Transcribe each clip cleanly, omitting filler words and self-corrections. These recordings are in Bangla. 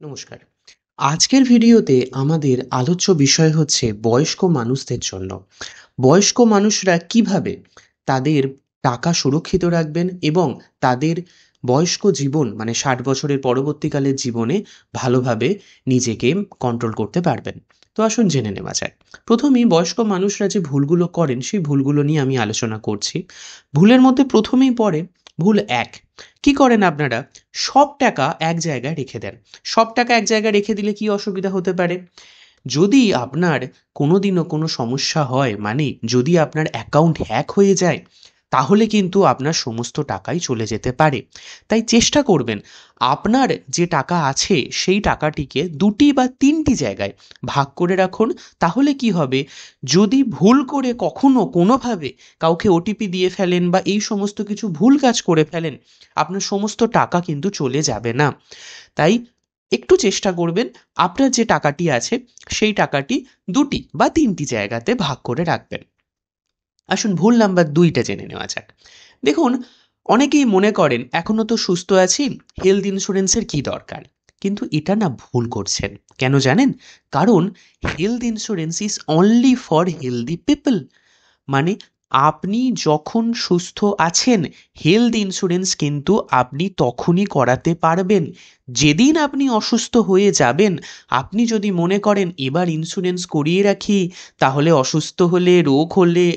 নমস্কার। আজকের ভিডিওতে আমাদের আলোচ্য বিষয় হচ্ছে বয়স্ক মানুষদের জন্য। বয়স্ক মানুষরা কিভাবে তাদের টাকা সুরক্ষিত রাখবেন এবং তাদের বয়স্ক জীবন মানে ৬০ বছরের পরবর্তীকালের জীবনে ভালোভাবে নিজেকে কন্ট্রোল করতে পারবেন। তো আসুন জেনে নেওয়া যাক। প্রথমেই বয়স্ক মানুষরা যে ভুলগুলো করেন সেই ভুলগুলো নিয়ে আমি আলোচনা করছি। ভুলের মধ্যে প্রথমেই পড়ে ভুল ১। কি করেন আপনারা? সব টাকা এক জায়গায় রেখে দেন। সব টাকা এক জায়গায় রেখে দিলে কি অসুবিধা হতে পারে? যদি আপনার কোনোদিনও কোনো সমস্যা হয়, মানে যদি আপনার অ্যাকাউন্ট হ্যাক হয়ে যায়, তাহলে কিন্তু আপনার সমস্ত টাকাই চলে যেতে পারে। তাই চেষ্টা করবেন আপনার যে টাকা আছে সেই টাকাটিকে ২টি বা ৩টি জায়গায় ভাগ করে রাখুন। তাহলে কি হবে, যদি ভুল করে কখনো কোনোভাবে কাউকে ওটিপি দিয়ে ফেলেন বা এই সমস্ত কিছু ভুল কাজ করে ফেলেন, আপনার সমস্ত টাকা কিন্তু চলে যাবে না। তাই একটু চেষ্টা করবেন আপনার যে টাকাটি আছে সেই টাকাটি ২টি বা ৩টি জায়গাতে ভাগ করে রাখবেন। আসুন ভুল নাম্বার ২টা জেনে নেওয়া যাক। দেখুন, অনেকেই মনে করেন এখনো তো সুস্থ আছি, হেলথ ইন্স্যুরেন্সের কি দরকার? কিন্তু এটা না ভুল করছেন। কেন জানেন? কারণ health insurance is only for healthy people. মানে আপনি যখন সুস্থ আছেন, হেলথ ইন্স্যুরেন্স কিন্তু আপনি তখনই করাতে পারবেন। যেদিন আপনি অসুস্থ হয়ে যাবেন, আপনি যদি মনে করেন এবার ইন্স্যুরেন্স করিয়ে রাখি, তাহলে অসুস্থ হলে, রোগ হলে,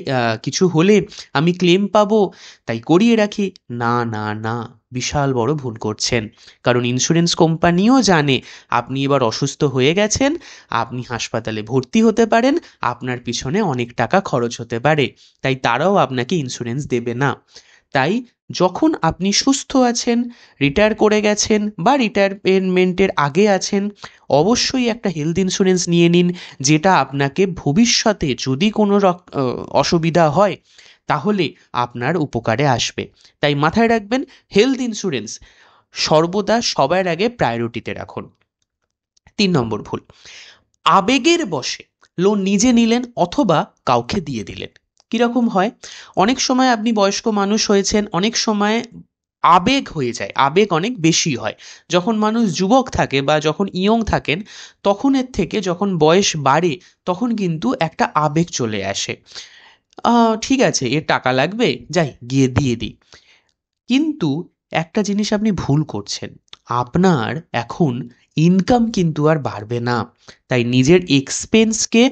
কিছু হলে আমি ক্লেম পাবো, তাই করিয়ে রাখি। না, না, না, বিশাল বড় ভুল করছেন। কারণ ইন্স্যুরেন্স কোম্পানিও জানে আপনি এবার অসুস্থ হয়ে গেছেন, আপনি হাসপাতালে ভর্তি হতে পারেন, আপনার পিছনে অনেক টাকা খরচ হতে পারে। তাই তারাও আপনাকে ইন্স্যুরেন্স দেবে না। তাই যখন আপনি সুস্থ আছেন, রিটায়ার করে গেছেন বা রিটায়ারমেন্টের আগে আছেন, অবশ্যই একটা হেলথ ইন্স্যুরেন্স নিয়ে নিন, যেটা আপনাকে ভবিষ্যতে যদি কোনো অসুবিধা হয় তাহলে আপনার উপকারে আসবে। তাই মাথায় রাখবেন, হেলথ ইন্স্যুরেন্স সর্বদা সবার আগে প্রায়োরিটিতে রাখুন। ৩ নম্বর ভুল, আবেগের বশে লোন নিজে নিলেন অথবা কাউকে দিয়ে দিলেন। কিরকম হয়? অনেক সময় আপনি বয়স্ক মানুষ হয়েছেন, অনেক সময় আবেগ হয়ে যায়, আবেগ অনেক বেশি হয়। যখন মানুষ যুবক থাকে বা যখন ইয়ং থাকেন, তখন এর থেকে যখন বয়স বাড়ে তখন কিন্তু একটা আবেগ চলে আসে। ঠিক আছে, এর টাকা লাগবে, যাই গিয়ে দিয়ে দিই। কিন্তু একটা জিনিস আপনি ভুল করছেন, আপনার এখন ইনকাম কিন্তু আর বাড়বে না। তাই নিজের এক্সপেন্সকে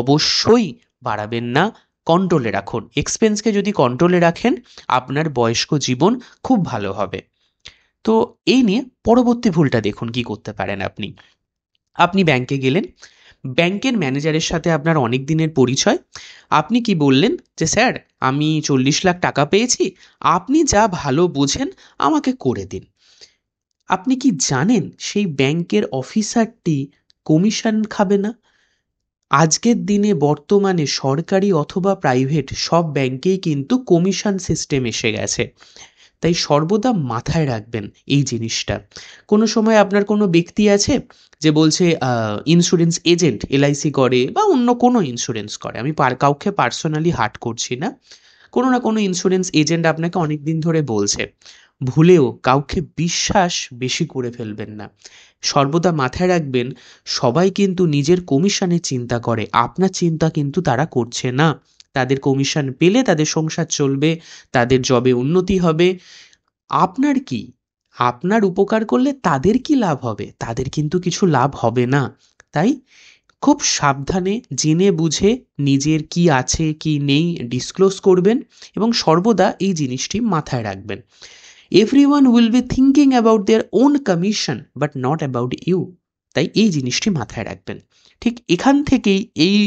অবশ্যই বাড়াবেন না, কন্ট্রোলে রাখুন। এক্সপেন্সকে যদি কন্ট্রোলে রাখেন, আপনার বয়স্ক জীবন খুব ভালো হবে। তো এই নিয়ে পরবর্তী ভুলটা দেখুন কি করতে পারেন আপনি। আপনি ব্যাংকে গেলেন, ব্যাংকের ম্যানেজারের সাথে আপনার অনেক দিনের পরিচয়। আপনি কি বললেন যে স্যার, আমি ৪০ লাখ টাকা পেয়েছি, আপনি যা ভালো বোঝেন আমাকে করে দিন। আপনি কি জানেন সেই ব্যাংকের অফিসারটি কমিশন খাবে না? আজকের দিনে বর্তমানে সরকারি অথবা প্রাইভেট সব ব্যাংকেই কিন্তু কমিশন সিস্টেম এসে গেছে। তাই সর্বদা মাথায় রাখবেন এই জিনিসটা। কোনো সময় আপনার কোনো ব্যক্তি আছে যে বলছে ইন্স্যুরেন্স এজেন্ট, এলআইসি করে বা অন্য কোনো ইন্স্যুরেন্স করে, আমি কাউকে পার্সোনালি হার্ট করছি না, কোনো না কোনো ইন্স্যুরেন্স এজেন্ট আপনাকে অনেক দিন ধরে বলছে। ভুলেও কাউকে বিশ্বাস বেশি করে ফেলবেন না। সর্বদা মাথায় রাখবেন, সবাই কিন্তু নিজের কমিশনের চিন্তা করে, আপনার চিন্তা কিন্তু তারা করছে না। তাদের কমিশন পেলে তাদের সংসার চলবে, তাদের জবে উন্নতি হবে। আপনার কি? আপনার উপকার করলে তাদের কি লাভ হবে? তাদের কিন্তু কিছু লাভ হবে না। তাই খুব সাবধানে জেনে বুঝে নিজের কি আছে কি নেই ডিসক্লোজ করবেন এবং সর্বদা এই জিনিসটি মাথায় রাখবেন। Everyone will be thinking about their own commission but not about you. তাই এই জিনিসটি মাথায় রাখবেন। ঠিক এখান থেকেই এই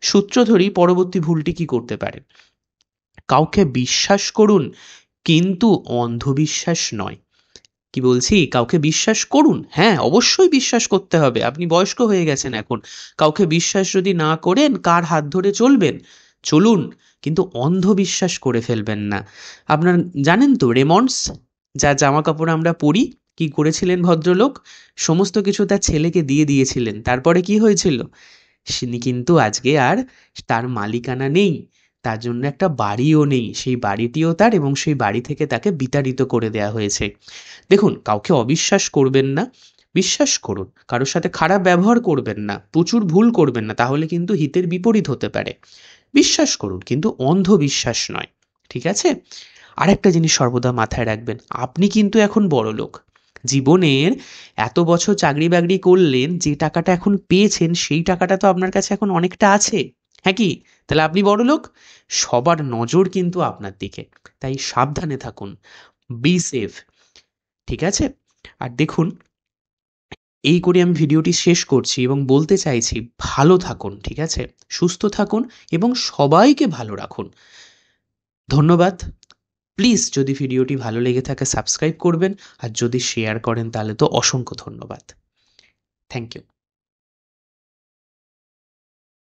সূত্র ধরেই পরবর্তী ভুলটি কি করতে পারেন। কাউকে বিশ্বাস করুন, কিন্তু অন্ধবিশ্বাস নয়। কি বলছি? কাউকে বিশ্বাস করুন, হ্যাঁ অবশ্যই বিশ্বাস করতে হবে, আপনি বয়স্ক হয়ে গেছেন এখন। কাউকে বিশ্বাস যদি না করেন, কার হাত ধরে চলবেন? চলুন, কিন্তু অন্ধবিশ্বাস করে ফেলবেন না। আপনার জানেন তো রেমন্ডস, যার জামা কাপড় আমরা পরি, কি করেছিলেন ভদ্রলোক? সমস্ত কিছু তার ছেলেকে দিয়ে দিয়েছিলেন। তারপরে কি হয়েছিল? তিনি কিন্তু আজকে আর তার মালিকানা নেই, তার জন্য একটা বাড়িও নেই, সেই বাড়িটিও তার এবং সেই বাড়ি থেকে তাকে বিতাড়িত করে দেয়া হয়েছে। দেখুন, কাউকে অবিশ্বাস করবেন না, বিশ্বাস করুন, কারোর সাথে খারাপ ব্যবহার করবেন না, প্রচুর ভুল করবেন না, তাহলে কিন্তু হিতের বিপরীত হতে পারে। বিশ্বাস করুন, কিন্তু অন্ধবিশ্বাস নয়। ঠিক আছে? আরেকটা জিনিস সর্বদা মাথায় রাখবেন, আপনি কিন্তু এখন বড়লোক। জীবনের এত বছর চাকরি বাকরি করলেন, যে টাকাটা এখন পেয়েছেন সেই টাকাটা তো আপনার কাছে এখন অনেকটা আছে। হ্যাঁ কি? তাহলে আপনি বড়লোক। সবার নজর কিন্তু আপনার দিকে। তাই সাবধানে থাকুন। Be safe. ঠিক আছে? আর দেখুন, এই করে আমি ভিডিওটি শেষ করছি এবং বলতে চাইছি, ভালো থাকুন, ঠিক আছে? সুস্থ থাকুন এবং সবাইকে ভালো রাখুন। ধন্যবাদ। প্লিজ যদি ভিডিওটি ভালো লেগে থাকে সাবস্ক্রাইব করবেন, আর যদি শেয়ার করেন তাহলে তো অসংখ্য ধন্যবাদ। Thank you.